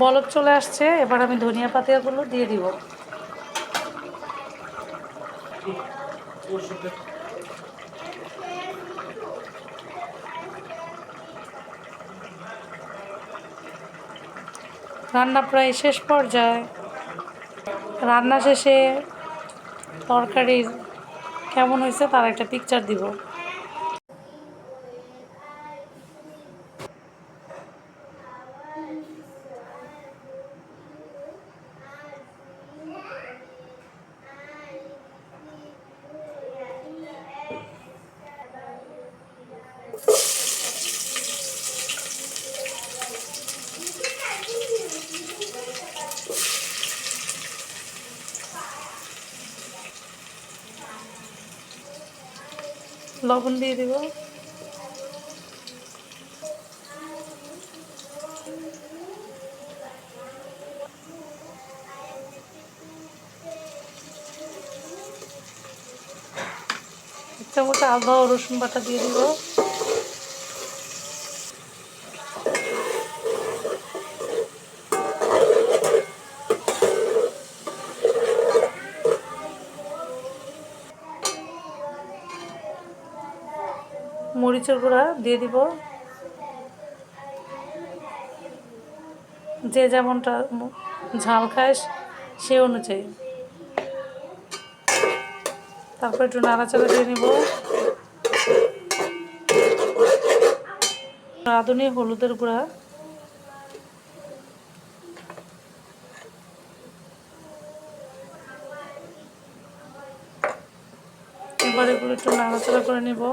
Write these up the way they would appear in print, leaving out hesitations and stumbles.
বলক চলে আসছে, এবার আমি ধনিয়া পাতাগুলো দিয়ে দিব। রান্না প্রায় শেষ পর্যায়ে। রান্না শেষে তরকারির কেমন হয়েছে তার একটা পিকচার দিব। লবণ দিয়ে দিব। এক চামচ আদা ও রসুন বাটা দিয়ে দিব। মরিচের গুঁড়া দিয়ে দিব, যে যেমনটা ঝাল খায় সে অনুযায়ী। তারপর একটু নাড়াচাড়া দিয়ে নিব। রাঁধুনি হলুদের গুঁড়া, এবার এগুলো একটু নাড়াচাড়া করে নিব।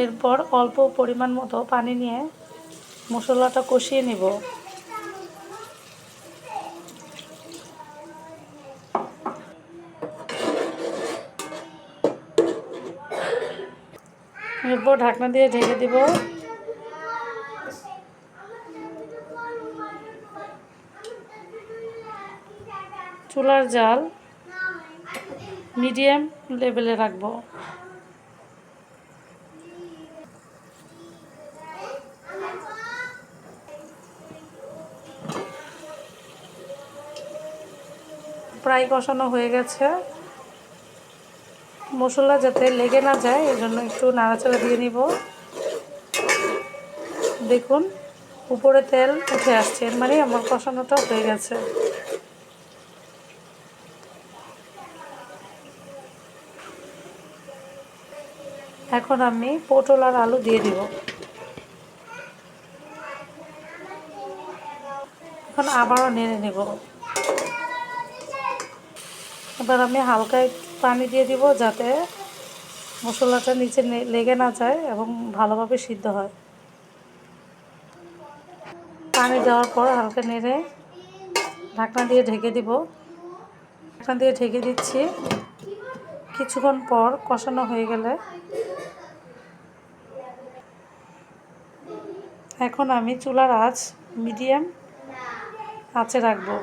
এরপর অল্প পরিমাণ মতো পানি নিয়ে মশলাটা কষিয়ে নিব। এরপর ঢাকনা দিয়ে ঢেকে দিব। চুলার জাল মিডিয়াম লেভেলে রাখবো। প্রায় কষানো হয়ে গেছে। মশলা যাতে লেগে না যায় এজন্য একটু নাড়াচাড়া দিয়ে নিব। দেখুন উপরে তেল উঠে আসছে, এর মানে আমার কষানোটা হয়ে গেছে। এখন আমি পটল আর আলু দিয়ে দিব। এখন আবারও নেড়ে নেব। এবার আমি হালকা পানি দিয়ে দিব যাতে মশলাটা নিচে লেগে না যায় এবং ভালোভাবে সিদ্ধ হয়। পানি দেওয়ার পর হালকা নেড়ে ঢাকনা দিয়ে ঢেকে দিব। ঢাকনা দিয়ে ঢেকে দিচ্ছি। কিছুক্ষণ পর কষানো হয়ে গেলে এখন আমি চুলার আঁচ মিডিয়াম আঁচে রাখবো।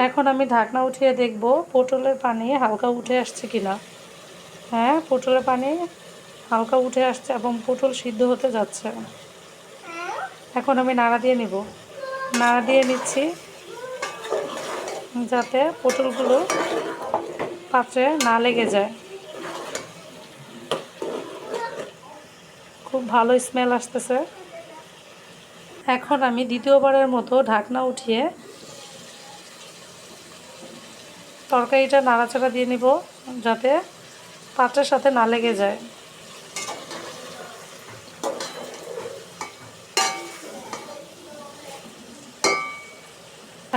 এখন আমি ঢাকনা উঠিয়ে দেখব পটলের পানি হালকা উঠে আসছে কিনা। হ্যাঁ, পটলের পানি হালকা উঠে আসছে এবং পটল সিদ্ধ হতে যাচ্ছে। এখন আমি নাড়া দিয়ে নিব। নাড়া দিয়ে নিচ্ছি যাতে পটলগুলো পাত্রে না লেগে যায়। খুব ভালো স্মেল আসতেছে। এখন আমি দ্বিতীয়বারের মতো ঢাকনা উঠিয়ে তরকারিটা নাড়াচাড়া দিয়ে নিব যাতে পাত্রের সাথে না লেগে যায়।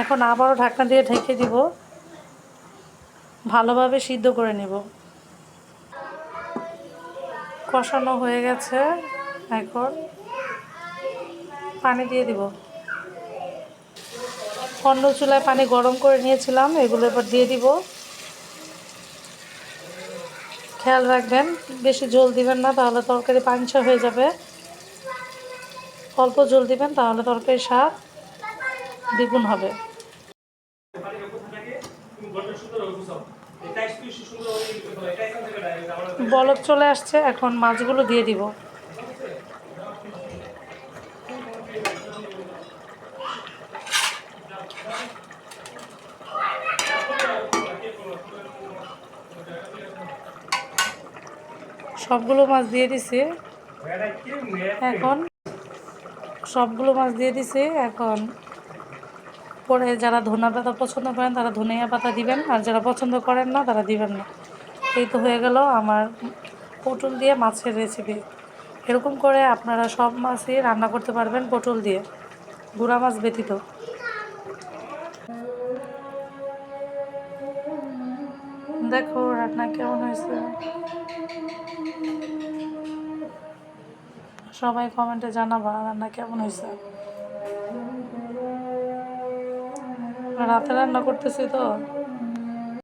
এখন আবারও ঢাকনা দিয়ে ঢেকে দিব, ভালোভাবে সিদ্ধ করে নেব। কষানো হয়ে গেছে, এখন পানি দিয়ে দিব। অন্য চুলায় পানি গরম করে নিয়েছিলাম, এগুলো এবার দিয়ে দিব। খেয়াল রাখবেন বেশি ঝোল দিবেন না, তাহলে তরকারি পানিসা হয়ে যাবে। অল্প ঝোল দিবেন তাহলে তরকারির স্বাদ দ্বিগুণ হবে। বলক চলে আসছে, এখন মাছগুলো দিয়ে দিব। সবগুলো মাছ দিয়ে দিছি। এখন সবগুলো মাছ দিয়ে দিছি। এখন পরে যারা ধনিয়া পাতা পছন্দ করেন তারা ধনিয়া পাতা দিবেন, আর যারা পছন্দ করেন না তারা দিবেন না। এই তো হয়ে গেল আমার পটল দিয়ে মাছের রেসিপি। এরকম করে আপনারা সব মাছই রান্না করতে পারবেন পটল দিয়ে, গুঁড়া মাছ ব্যতীত। দেখো রান্না কেমন হয়েছে, সবাই কমেন্টে জানাবা রান্না কেমন হয়েছে। রাতে রান্না করতেছি তো